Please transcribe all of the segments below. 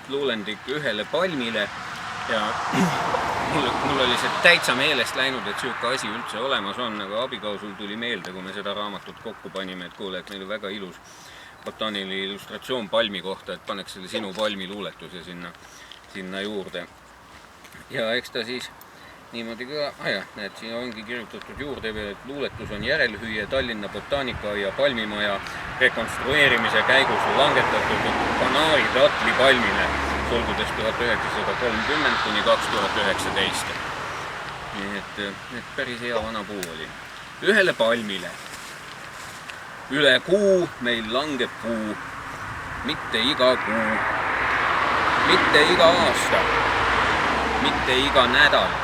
luulendik ühele palmile ja mul oli see täitsa meelest läinud, et siuke asi üldse olemas on, aga abikausul tuli meelde, kui me seda raamatut kokku panime, et kuule, et meil on väga ilus botaaniline illustratsioon palmi kohta, et paneks selle sinu palmi luuletuse sinna juurde. Ja eks ta siis niimoodi ka, näed, siin ongi kirjutatud juurde veel, et luuletus on järelhüüe Tallinna botaanikaaia palmimaja rekonstrueerimise käigus langetatud kanaaritatli palmile sulgudes 1930 kuni 2019. Nii et päris hea vana puu oli. Ühele palmile. Üle kuu meil langeb puu, mitte iga kuu, mitte iga aasta, mitte iga nädal.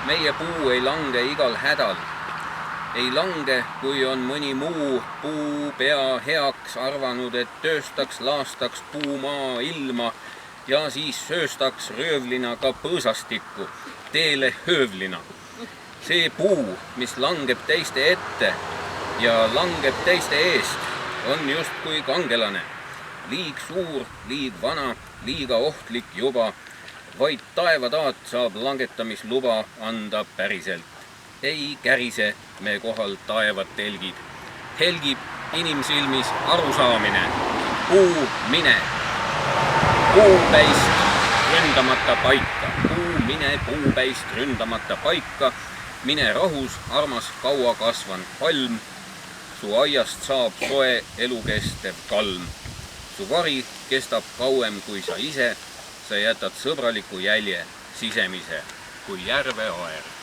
Meie puu ei lange igal hädal. Ei lange, kui on mõni muu puu pea heaks arvanud, et tööstaks, laastaks puumaa ilma ja siis sööstaks röövlina ka põõsastikku, teele höövlina. See puu, mis langeb teiste ette ja langeb teiste eest, on justkui kangelane. Liig suur, liig vana, liiga ohtlik juba, vaid taevataat saab langetamisluba anda päriselt. Ei kärise me kohal taevad telgid. Helgib inimsilmis arusaamine. Puu mine. Puupäist ründamata paika. Puu mine puupäist ründamata paika. Mine rahus, armas kaua kasvan palm. Su aiast saab soe elukestev kalm. Su vari kestab kauem kui sa ise. Sa jätad sõbraliku jälje sisemise kui järve aer.